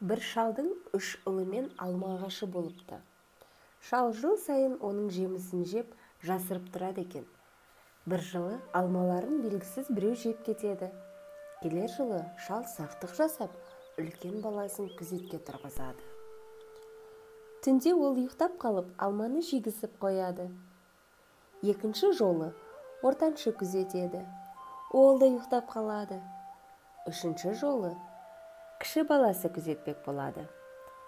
Бір шалдың 3 ұлымен алма ағашы болыпты. Шал жыл сайын оның жемісін жеп, жасырып тұрады екен. Бір жылы алмаларын белгісіз біреу жеп кетеді. Келер жылы шал сақтық жасап, үлкен баласын күзетке тұрғызады. Түнде ол ұйықтап қалып, алманы жегізіп қояды. Екінші жолы ортаншы күзетеді. Ол да ұйықтап қалады. Үшінші жолы кіші баласы күзетпек болады.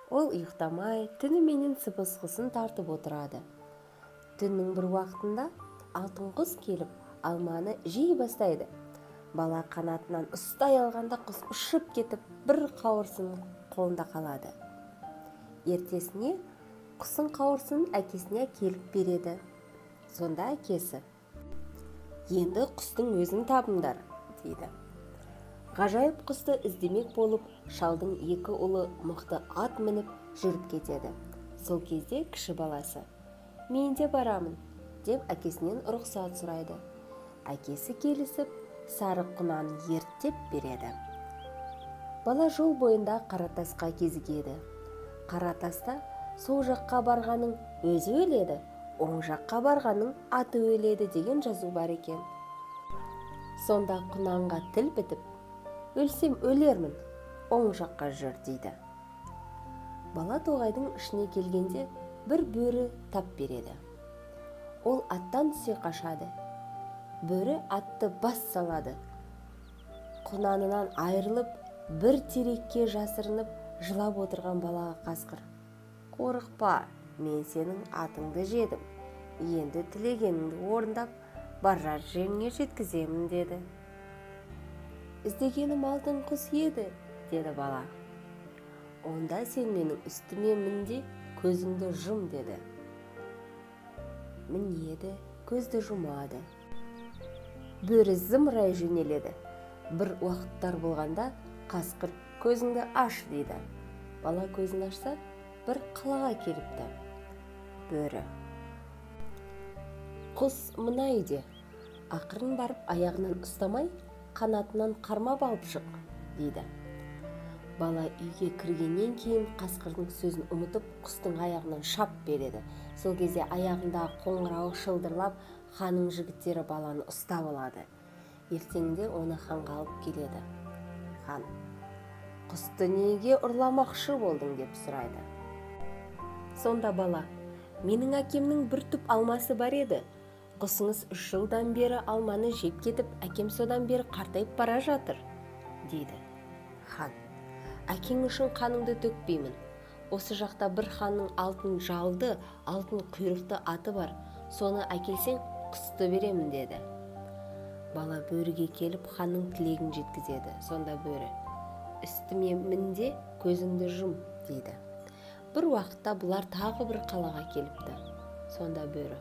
Ол ұйықтамай, түніменен сыбызғысын тартып отырады. Түннің бір уақытында алтын құс келіп, алманы жей бастайды. Бала қанатынан ұстай алғанда құс ұшып кетіп, бір қауырсын қолында қалады. Ертесіне құстың қауырсынын әкесіне келіп береді. Сонда әкесі: «Енді құстың өзін табыңдар», дейді. Ғажайып құсты іздемек болып, шалдың 2 ұлы мықты ат мініп жүріп кетеді. Сол кезде кіші баласы: «Мен де барамын», деп әкесінен рұқсат сұрайды. Әкесі келісіп, сары құнаны ерттеп береді. Бала жол бойында Қаратасқа кезігеді. Қаратаста сол жаққа барғаның өзі өледі, оң жаққа барғаның аты өледі деген жазу бар екен. Сонда құнанға тіл бітіп: «Өлсем өлермін, оң жаққа жүр», дейді. Бала тоғайдың ішіне келгенде бір бөрі тап береді. Ол аттан түсе қашады. Бөрі атты бас салады. Құнанынан айырылып, бір терекке жасырынып, жылап отырған балаға қасқыр: «Қорықпа, мен сенің атыңды жедім. Енді тілегеніңді орындап, барар жеріңе жеткіземін», деді. «Іздегенім алтын құс еді», деді бала. «Онда сен менің үстіме мін де, көзіңді жұм», деді. Мінеді, көзді жұмады. Бөрі зымырай жөнеледі. Бір уақыттар болғанда қасқыр: «Көзіңді аш», дейді. Бала көзін ашса, бір қалаға келіпті. Бөрі: «Құс мына үйде. Ақырын барып, аяғынан ұстамай, қанатынан қармап алып шық», дейді. Бала үйге кіргеннен кейін қасқырдың сөзін ұмытып, құстың аяғынан шап береді. Сол кезде аяғындағы қоңырауы шылдырлап, ханның жігіттері баланы ұстап алады. Ертеңінде оны ханға алып келеді. Хан: «Құсты неге ұрламақшы болдың?» деп сұрайды. Сонда бала: «Менің әкемнің бір түп алмасы бар еді. Құсыңыз 3 жылдан бері алманы жеп кетіп, әкем содан бері қартайып бара жатыр», дейді. Хан: «Әкең үшін қаныңды төкпеймін. Осы жақта бір ханның алтын жалды, алтын құйрықты аты бар. Соны әкелсең, құсты беремін», деді. Бала бөріге келіп, ханның тілегін жеткізеді. Сонда бөрі: «Үстіме мін де, көзіңді жұм», дейді. Бір уақытта бұлар тағы бір қалаға келіпті. Сонда бөрі: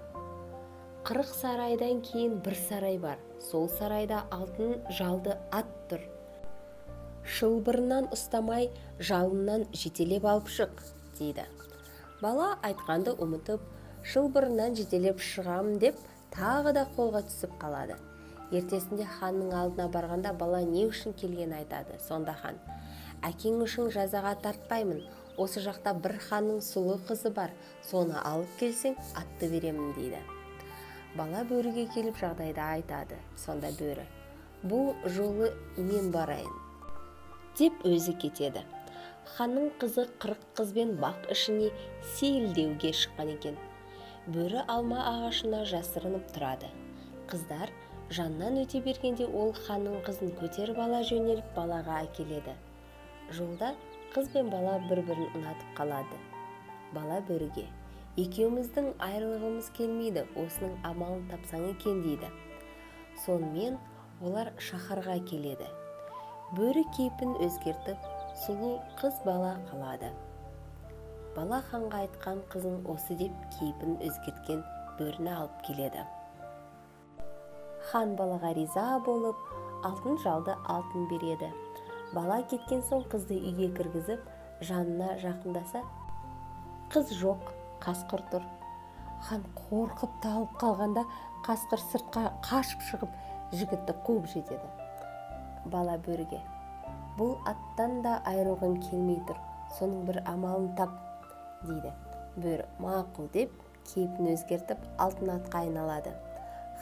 «40 сарайдан кейін бір сарай бар. Сол сарайда алтын жалды ат тұр. Шылбырынан ұстамай, жалынан жетелеп алып шық», дейді. Бала айтқанды ұмытып, шылбырынан жетелеп шығамын деп, тағы да қолға түсіп қалады. Ертесінде ханның алдына барғанда бала не үшін келген айтады. Сонда хан: «Әкең үшін жазаға тартпаймын. Осы жақта бір ханның сұлу қызы бар. Соны алып келсең, атты беремін», дейді. Бала бөріге келіп жағдайды айтады. Сонда бөрі: «Бұл жолы мен барайын», деп өзі кетеді. Ханның қызы 40 қызбен бақ ішіне сейілдеуге шыққан екен. Бөрі алма ағашына жасырынып тұрады. Қыздар жанынан өте бергенде ол ханның қызын көтеріп ала жөнеліп балаға әкеледі. Жолда қыз бен бала бір-бірін ұнатып қалады. Бала бөріге: «Екеуміздің айырылғымыз келмейді, осының амалын тапсаң екен», дейді. Сонымен олар шаһарға келеді. Бөрі кейпін өзгертіп, сұлу қыз бала қалады. Бала ханға айтқан қызын осы деп кейпін өзгерткен бөріні алып келеді. Хан балаға риза болып, алтын жалды алтын береді. Бала кеткен соң қызды үйге кіргізіп, жанына жақындаса, қыз жоқ, қасқыр тұр. Хан қорқып талып қалғанда, қасқыр сыртқа қашып шығып, жігітті қуып жетеді. Бала бөріге: «Бұл аттан да айырылғым келмей тұр. соның бір амалын тап, дейді. Бөрі мақұл деп кейпін өзгертіп алтын атқа айналады.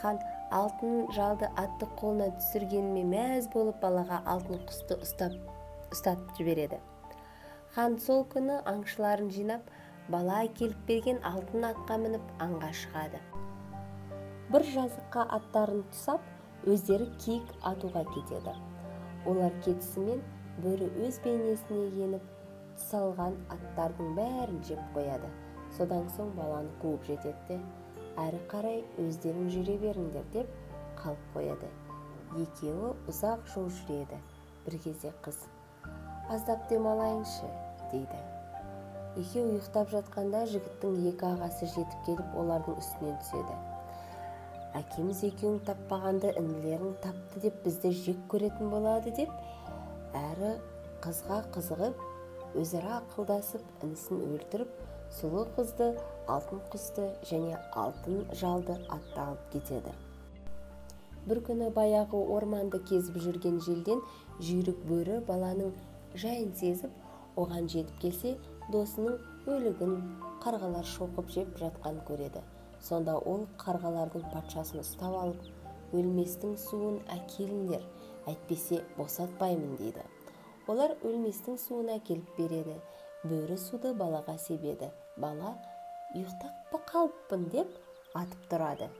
Хан алтын жалды атты қолына түсіргеніме мәз болып балаға алтын құсты ұстатып жібереді. Хан сол күні аңшыларын жинап, бала әкеліп берген алтын атқа мініп аңға шығады. Бір жазыққа аттарын тұсап, өздері киік атуға кетеді. Олар кетісімен бөрі өз бейнесіне еніп, тұсалған аттардың бәрін жеп қояды. Содан соң баланы қуып жетеді, әрі қарай өздерің жүре беріңдер деп қалып қояды. Екеуі ұзақ жол жүреді. Бір кезде қыз: аздап демалайыншы, дейді. Екеуі ұйықтап жатқанда жігіттің екі ағасы жетіп келіп, олардың үстінен түседі. Әкеміз екеуің таппағанды інілерің тапты деп бізді жек көретін болады деп, әрі қызға қызығып, өзара ақылдасып, інісін өлтіріп, сұлу қызды, алтын құсты және алтын жалды атты алып кетеді. Бір күні баяғы орманды кезіп жүрген желден жүйрік бөрі баланың жайын сезіп, оған жетіп келсе, досының өлігін қарғалар шоқып жеп жатқан көреді. Сонда ол қарғалардың патшасын ұстап алып, өлместің суын әкеліңдер, әйтпесе босатпаймын, дейді. Олар өлместің суын әкеліп береді. Бөрі суды балаға себеді. Бала ұйықтап қалыппын деп атып тұрады.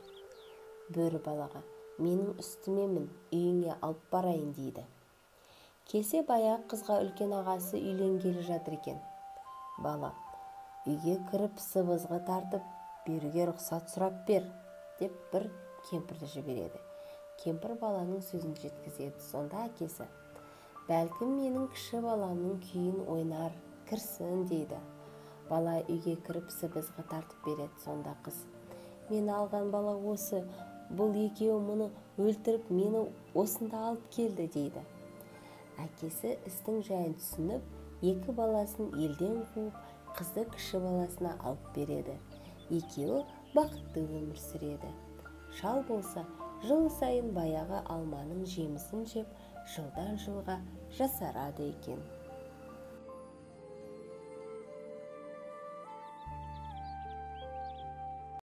Бөрі балаға: менің үстіме мін, үйіңе алып барайын, дейді. Келсе, баяғы қызға үлкен ағасы үйленгелі жатыр екен. Бала: үйге кіріп сыбызғы тартып, беруге рұқсат сұрап бер, деп бір кемпірді жібереді. Кемпір баланың сөзін жеткізеді. Сонда әкесі: бәлкім менің кіші баламның күйін ойнар, кірсін, дейді. Бала үйге кіріп сыбызғы тартып береді. Сонда қыз: мені алған бала осы, бұл екеуі мұны өлтіріп, мені осында алып келді, дейді. Әкесі істің жайын түсініп, екі баласын елден қуып, қызды кіші баласына алып береді. Екеуі бақытты өмір сүреді. Шал болса, жыл сайын баяғы алманың жемісін жеп, жылдан жылға жасарады екен.